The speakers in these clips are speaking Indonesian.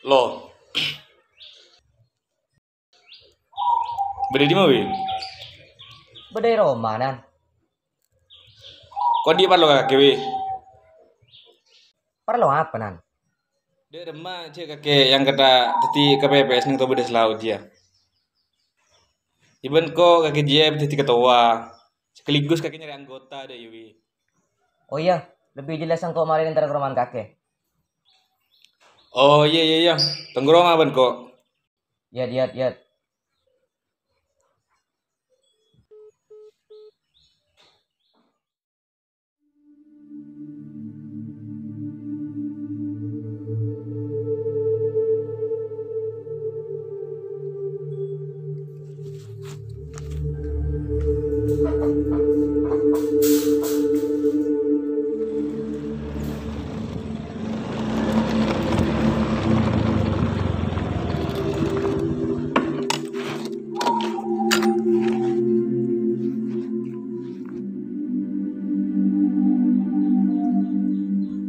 Loh, beda di mana, wi? Bedai Roma nan. Kok di parlo kakek, wi? Perlu apa nan? Dia remah cek kakek yang kata teti KPPS nang tobe des laut dia. Iban kok kakek dia teti ketua. Sekaligus kakek nyari anggota deh, wi. Oh iya, lebih jelas engkau kemarin ntar ke rumah kakek. Oh iya iya iya, tenggorong aban kok. Ya.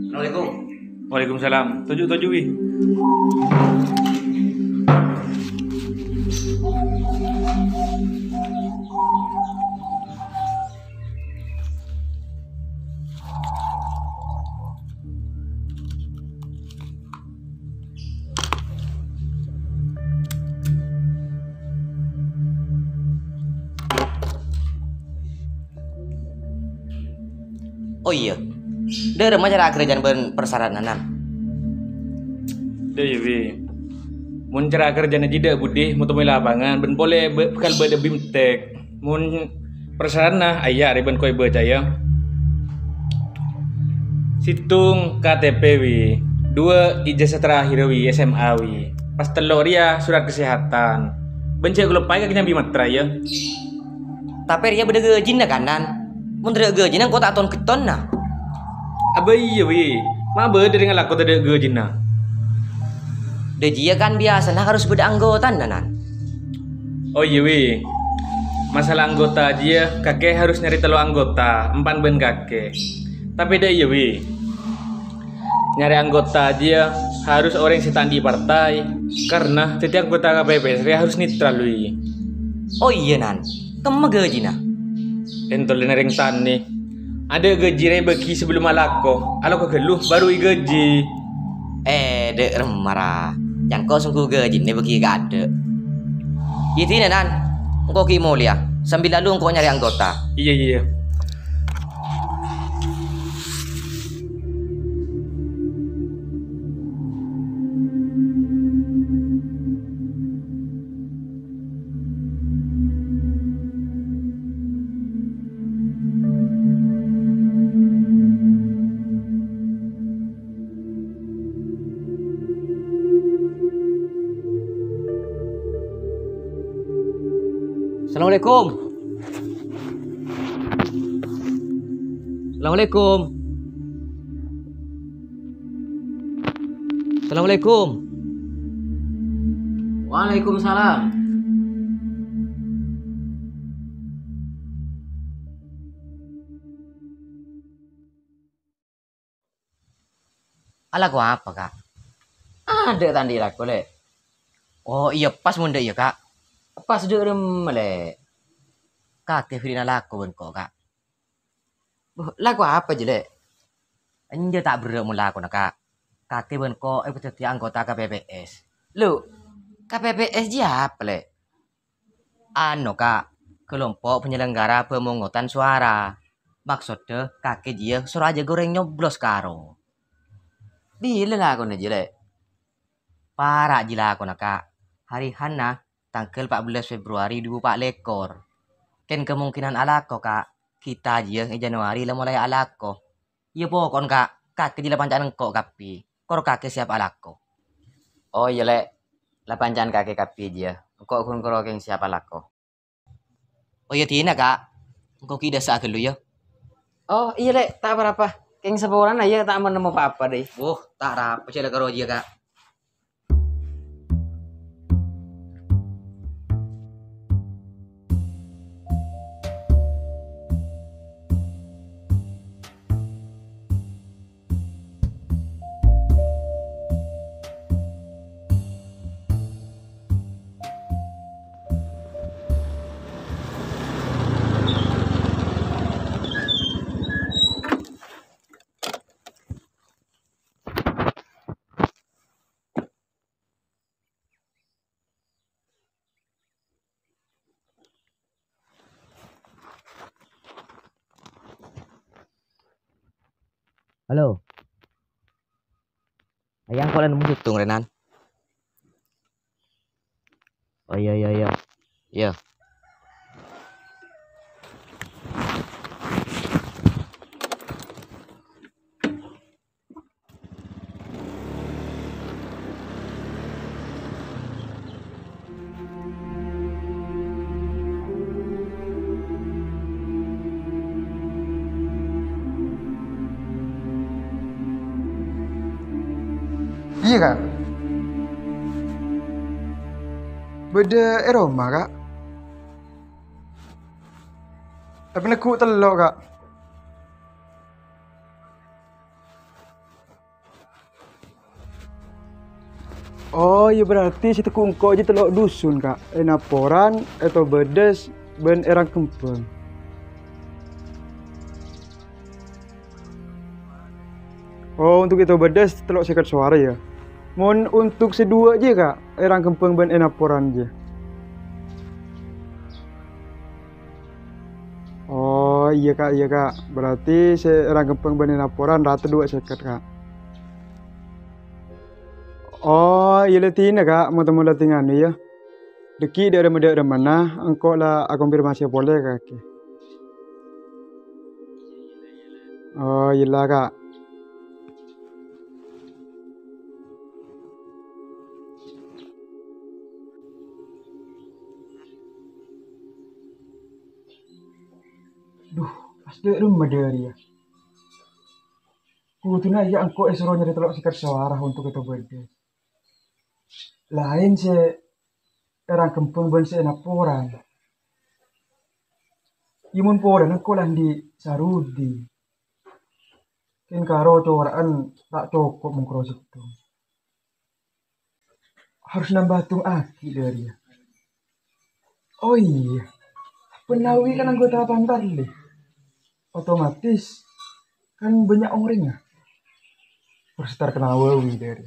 Assalamualaikum. Waalaikumsalam. Tujuh wi. Oh iya, dia rumah cara kerjaan persyaratan nan. Deh ya, wi. Mun cara kerjanya jeda budih mau temui lapangan ben boleh bekal beda bimtek. Mun persarana ayah riban koi berjaya. Situng KTP wi. Dua ijazah terakhir wi SMA wi. Pas telur ya surat kesehatan. Benci gue lepai kaki nyambi matra ya. Tapi dia beda gaji na kan nan. Menteri gaji nan kau tak ton keton nah. Apa iya wi. Ma beda dengan laku tadi gejina. Dia kan biasa nah harus beda anggota nan. Oh iya wi. Masalah anggota aja kakek harus nyari telu anggota empan ben kakek. Tapi dah iya wi. Nyari anggota aja harus orang yang setan di partai karena setiap anggota KPPS harus netral wi. Oh iya nan, kamu gaji nah. Entol nering tani. Ada gaji rai bagi sebelum alako. Alako keluh baru i gaji. Dek remara. Yang kau sungguh gaji nih bagi gak ada. Itu ini nan, engkau ki mulia. Sambil lalu engkau nyari anggota. Iya iya. Assalamualaikum. Assalamualaikum. Assalamualaikum. Waalaikumsalam. Ala gua apa kak? Ada tandi laku le. Oh iya pas munda iya kak. Pas deureum le. Kak Kevin laku ben kok kak. Laku apa je le? Anja tak berek mula aku nak kak. Kak ben kok jadi anggota KPPS. Lu KPPS dia apa le? Anu kak, kelompok penyelenggara pemungutan suara. Maksudnya kakek dia suruh aja goreng nyoblos karo. di le laku ne je le. Parah jila aku nak kak. Hari Hana tanggal 14 Februari 2024. Ken kemungkinan alako kak. Kita aja Januari lah mulai alako. Iya pokon kak. Kakek jila pancaan kok kapi. Koro kakek siap alako. Oh iya le. La pancan kakek kapi dia. Kok kun kerokeng siapa laku? Oh iya tina kak. Engkau kida sak dulu ya. Oh iya le, tak berapa. Keng sebulan aja tak menemu apa-apa deh. Tak rapi sih karo dia kak. Halo. Ayang kok nemu hitung Renan. Oh iya iya iya. Iya. Iya kak, beda aroma kak. Tapi nekuk telok kak. Oh iya berarti si tekuk engkau aja telok dusun kak. Enaporan atau bedes ben erang kempeng. Oh untuk itu bedes telok sekat suara ya. Mohon untuk sedua aja kak, erang kempeng ben enaporan aja. Oh iya kak. Berarti saya erang kempeng ben enaporan rata dua sekat kak. Oh iya latina kak, mau temu latingan ya. Deki dari mana, engkau lah konfirmasi boleh kak. Oh iya kak. Duh, pasti rumah dari ya. Kutuna ya engkau esro nyari telok sikat suara untuk itu berde. Lain se erang kempeng ben se enaporan. Imun poran engkau lang di sarudi. Ken karo coraan tak cukup mengkros itu. Harus nambah tung aki dari ya. Oh iya, penawi kan anggota pantar deh. Otomatis kan banyak orang ya. Harus terkenal wawi dari.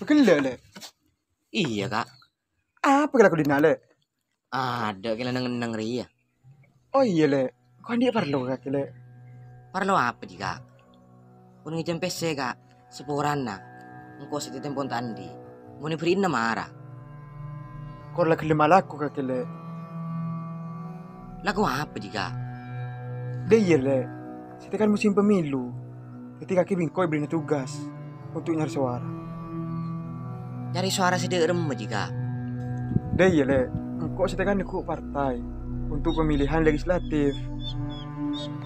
Pegel le. Iya kak. Apa kalau aku dinale? Ada kira neng ria. Oh iya le. Kau dia perlu kak le. Parlo apa jika? Kuning jam PC kak. Sepuran na. Engkau seti tempon tandi. Mau beriin na marah. Kau lagi lima laku kak le. Lagu apa jika? Dia iya le. Setekan musim pemilu. Ketika kibing kau beri tugas untuk nyari suara. Nyari suara sedek rem jika. Dia iya le. Engkau setekan ikut partai untuk pemilihan legislatif.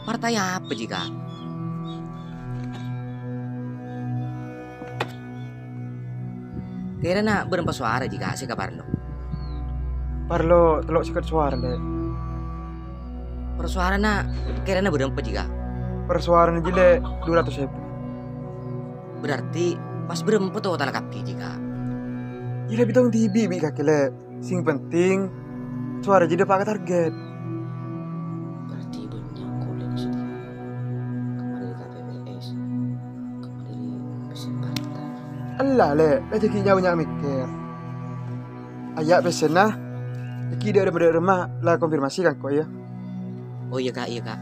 Partai apa jika? Kira nak berempat suara jika si kabarno. Parlo telok sikat suara le. Persuara nak kira nak berempat jika. Persuaran aja le 200.000. Berarti pas berempat tuh talak kaki jika. Iya lebih tong tibi bi kak le. Sing penting suara jadi pakai target. Berarti banyak kulit sudah. Kemarin di KPPS. Kemarin di mesin partai. Allah le, rezeki jauhnya mikir. Ayak pesen nah. Lagi dari rumah lah konfirmasi kan kau ya. Oh iya kak, iya kak.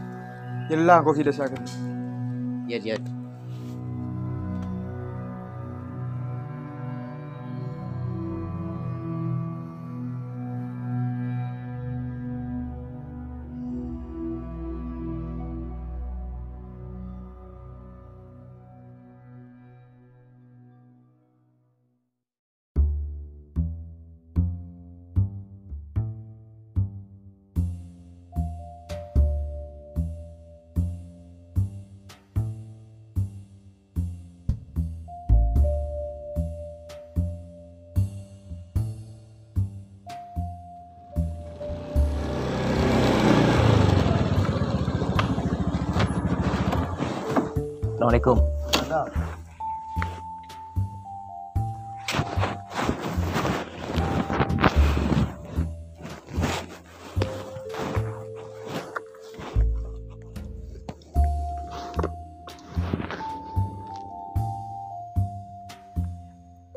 Yelah kau tidak sakit. Iya. Assalamualaikum.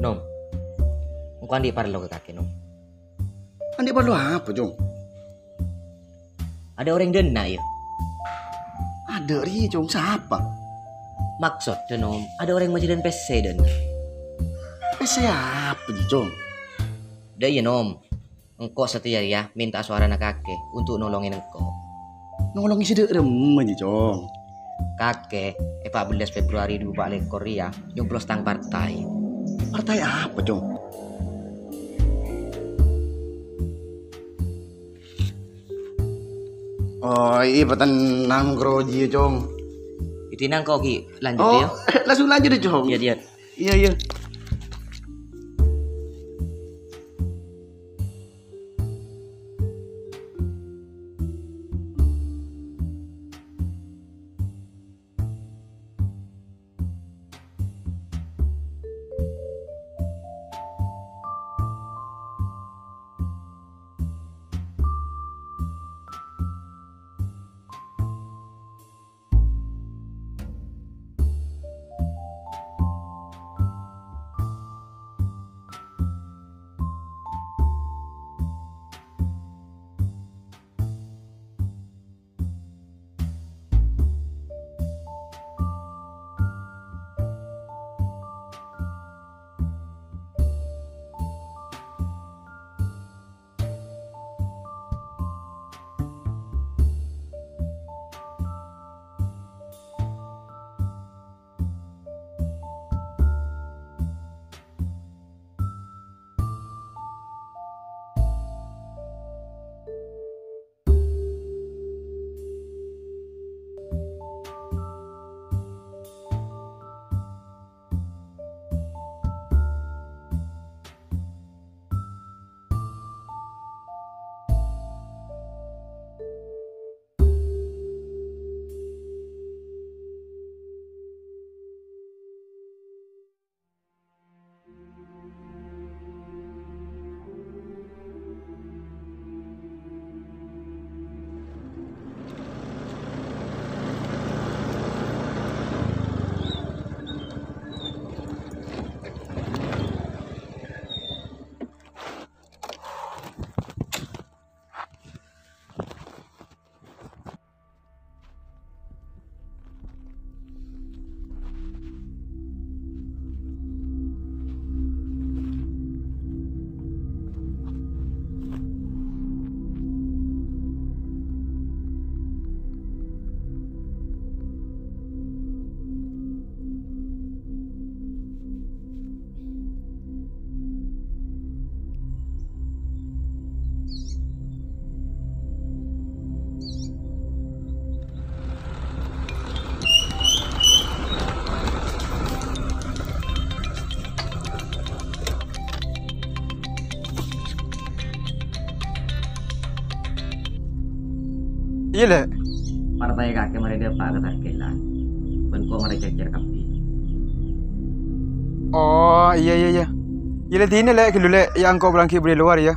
Nom, engkau andi parlo ke kakek Nom. Andi perlu apa, Jong? Ada orang dena ya. Ada ri, Jong. Siapa? Maksud tuh Nom, ada orang masih dan PC dan. Siapa, Jong? Dah ya Nom, engkau setia ya minta suara anak kakek untuk nolongin engkau. Nolongin si remen, Jong. Kakek 14 Februari 24 Korea nyoblos tang partai. Partai apa, Jong? Oh, iya tenang groji, Jong. Itinang kau ki lanjut Oh, ya. langsung lanjut deh, Jong. Iya dia. Iya, iya. Iya lek. Partai kakek mereka pak ketakelan. Benko mereka cecer kapi. Oh iya iya iya. Iya lek ini lek dulu lek yang kau bilang boleh luar ya.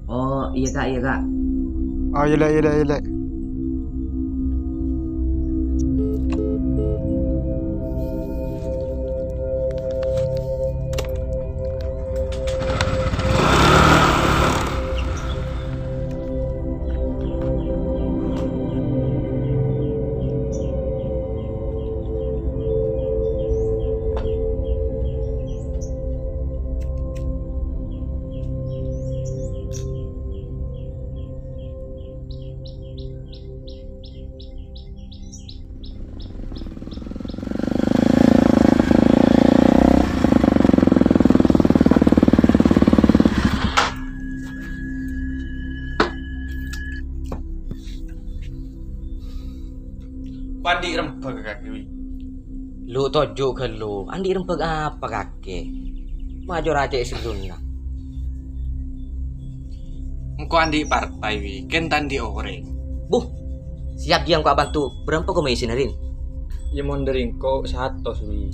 Oh iya kak iya kak. Oh iya lek iya lek iya lek. Pandi rempeg kakek wi. Lu tojo ke lu. Andi rempeg apa kakek? Maju raja sebelumnya. Engko andi partai wi, ken tandi oreng. Buh, siap dia kau bantu. Berapa komisi narin? Ya mon deringko satu wi.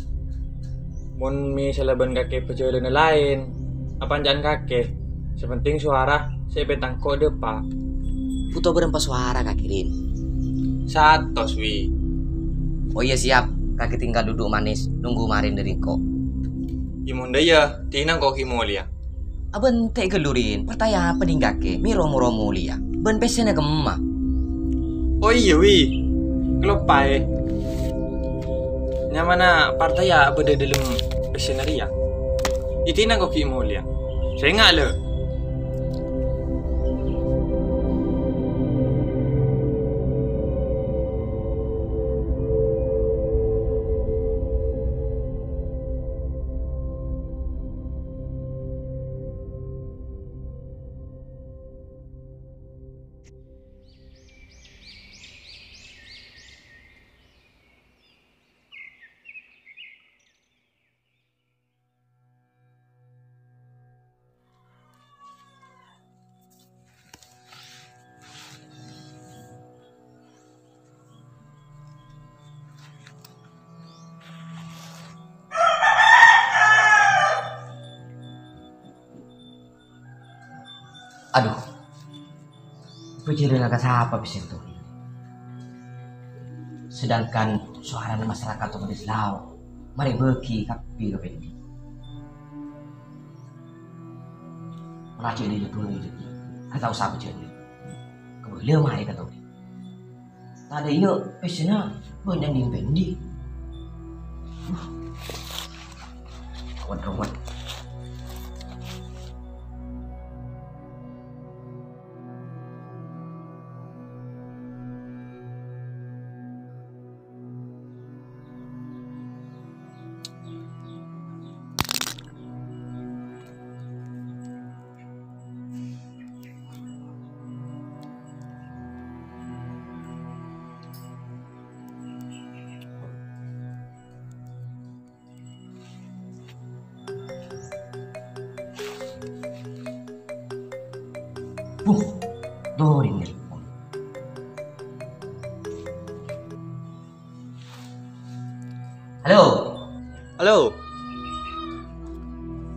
Mon misalnya ban kakek pejalan lain. Apa jangan kakek? Sepenting suara saya petangko depa. Puto berempat suara Kak Kirin. Satu wi. Oh iya siap, kaki tinggal duduk manis, nunggu marin dari kok. Imunda ya, tinang kok mulia. Aben teh gelurin, pertaya apa ning kake, miro muro mulia. Ben pesena gemma. Oh iya wi, kelopai. Nyamana partai ya beda dalam pesenaria. Itinang kok mulia. Saya nggak le. Aduh, pejalan agak siapa bisa itu. Sedangkan suara masyarakat otomatis lau, mari beki kapi kependi. Melacak di depan itu, atau siapa jadi? Kebelah mari kata. Tadi iya, pesena banyak dimpendi. Kawan-kawan. Doring telepon. Halo, Halo.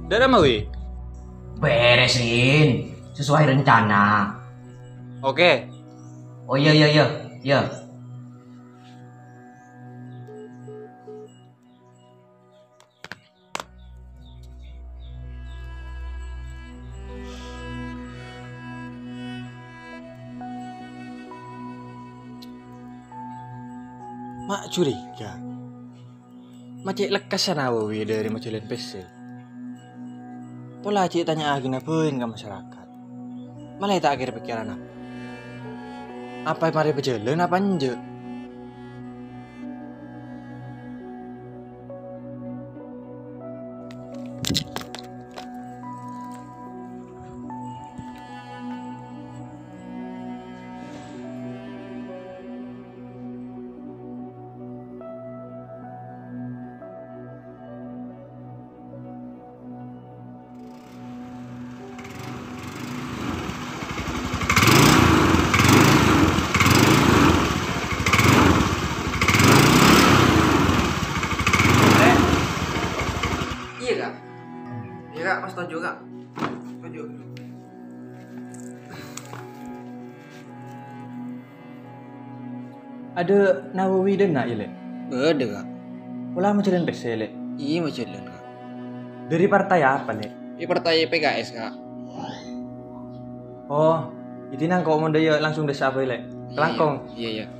Dari mana wi? beresin sesuai rencana. Oke. Oh iya. Mak curiga. Macet lekas sana wi dari majalah PC. Pola cik tanya agina poin ke masyarakat. Malah tak akhir pikiran apa. Apa mari berjalan apa nje? Iya kak, pas setuju kak. Setuju. Ada Nawawi dan nak ile. Ada kak. Pola majalah PC le. Iya macam kak. Dari partai apa le? Ini partai PKS kak. Oh, itu nang kau mau daya langsung desa apa le? Kelangkong. Iya.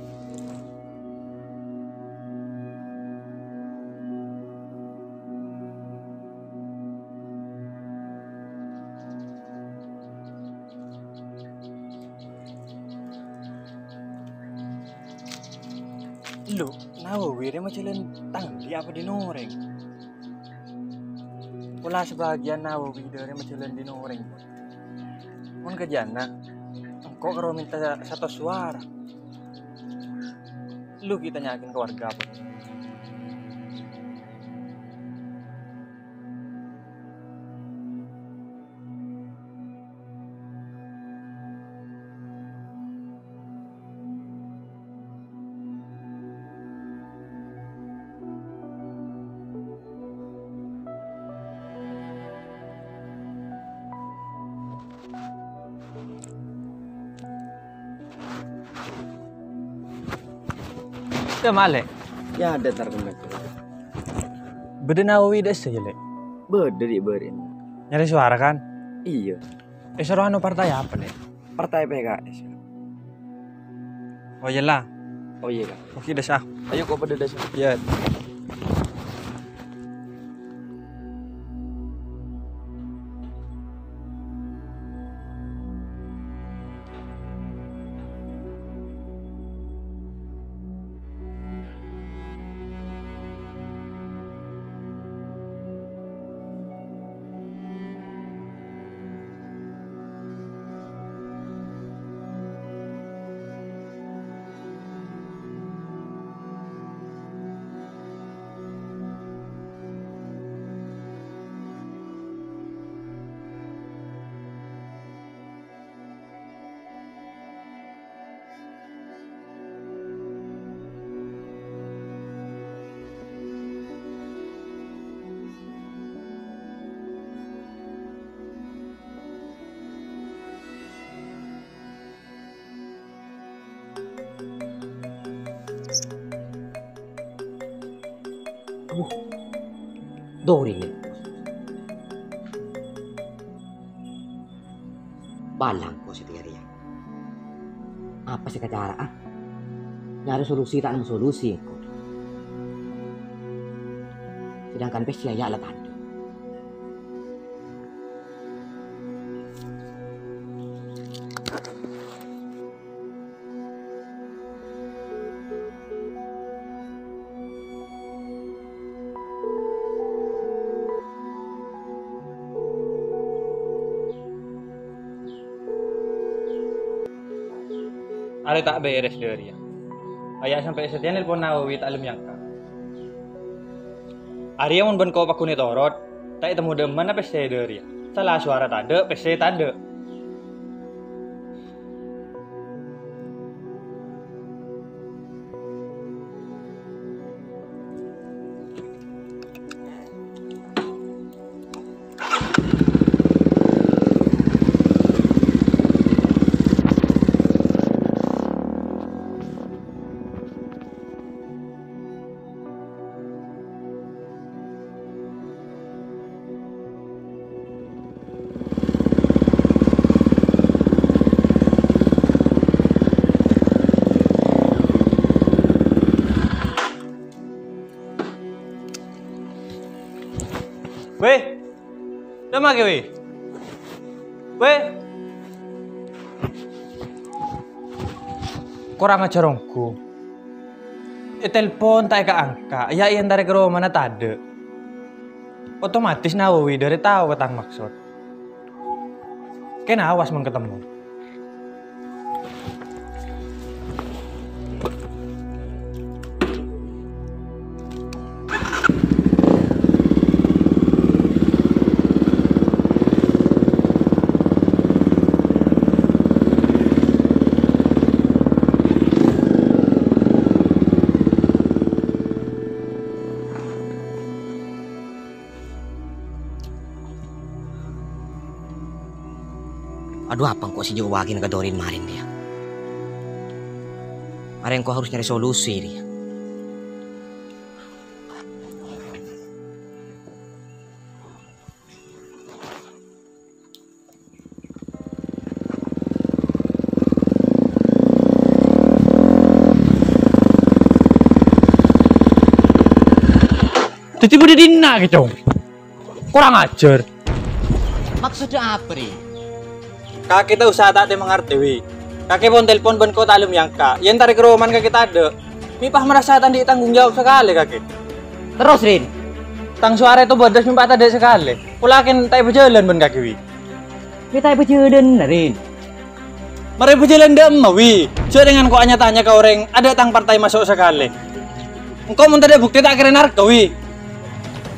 Lu, Nawawi dia majalah tangli apa di noreng? Pola sebagian Nawawi dari majalah di noreng. Mon kejana, engkau kalau minta satu suara. Lu kita nyakin ke warga apa? Udah male. Ya ada tar kemek. Beda Nawawi dah saja lek. Beda di berin. Nyari suara kan? Iya. Suara anu partai apa lek? Partai PKS. Oh iyalah. Oh iya kak. Oke dah sah. Ayo kau pada dasar. Iya. Dorin ni. Balang ko si Tia. Apa sih cara ah? Nyari solusi tak nemu solusi. Sedangkan pesi ya lah tanda. Ada tak beres dari ya. Ayah sampai setia nelpon Nawawi tak alam yang kak. Arya mun ben kau pakune torot, tak temu deman apa saya dari ya. Salah suara tade, pese tade. Weh, udah make weh. Weh, kurang ajar rongku. Telepon tak angka, ya yang dari ke rumah mana tade. Otomatis Nawawi dari tahu ketang maksud. Kena awas mau ketemu. Aduh apa kok si Jawagi ngegadorin marin dia. Marin kok harus nyari solusi dia. Tiba-tiba dia dina gitu. Kurang ajar. Maksudnya apa nih? Kakek tak usah tak mengerti wi. Kakek pun telepon ben kau talum yang kak. Yang tarik roman kakek tak ada. Mipah merasa tadi tanggung jawab sekali kakek. Terus Rin, Tang suara itu bodas mipah tak ada sekali. Kulakin tak berjalan ben kakek wi. kita berjalan Rin. Mari berjalan dem wi. Jadi dengan kau hanya tanya ke orang ada tang partai masuk sekali. Engkau mun ada bukti tak kira narko wi.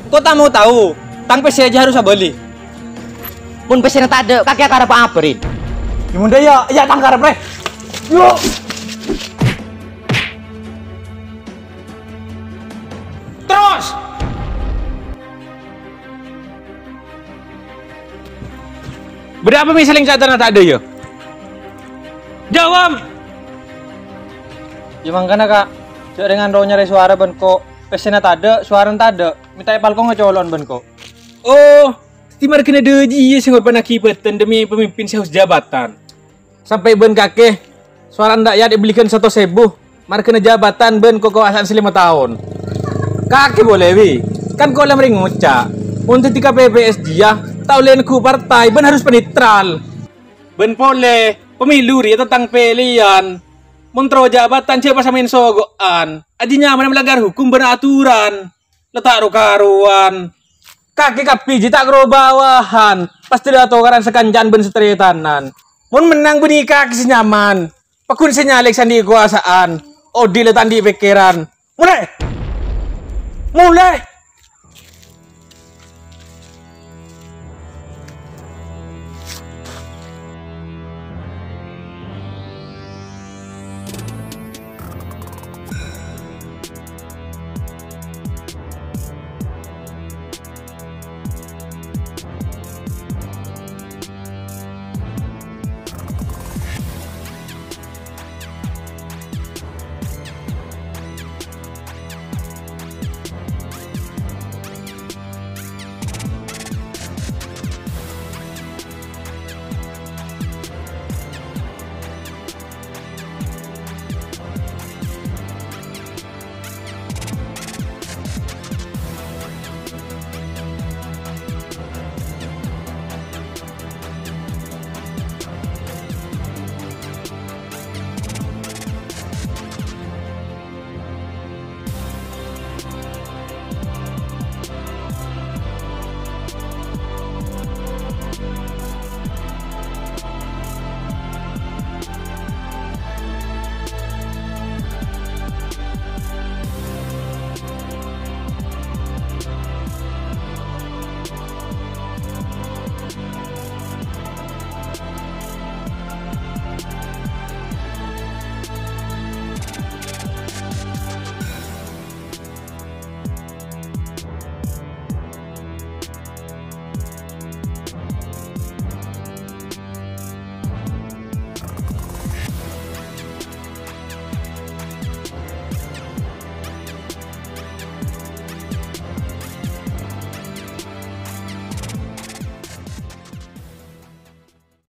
Kau tak mau tahu. Tang PC aja harus beli. Pun pesen tak ada, kakek ada apa Rin? Gimana ya tangkar pre. Yo. Terus. Berapa misalnya sadar tak ada ya? Jawab. Ya makanya kak, Cuk dengan roh nyari suara ben kok. Pesena tade, suara tade. Minta ipal kok ngecolon ben kok. Oh, timar kena deji sing pernah kipetan demi pemimpin sehaus jabatan. Sampai ben kakek suara ndak ya dibelikan 1.000. Mar kena jabatan ben kok kekuasaan 5 tahun. Kakek boleh wi. Kan kau lemring ngucak. Untuk tika PPS dia, tahu lenku partai ben harus penetral. Ben boleh pemilu ri tentang pilihan. Mentro jabatan siapa samain sogoan. Adinya mana melanggar hukum beraturan. Letak karuan. Kaki kapi tak kero bawahan. Pasti dah tahu karan sekanjan ben setretanan. Mun menang beni kaki senyaman. Pakun senyalik sandi kuasaan. Odi letan di pikiran. Mulai.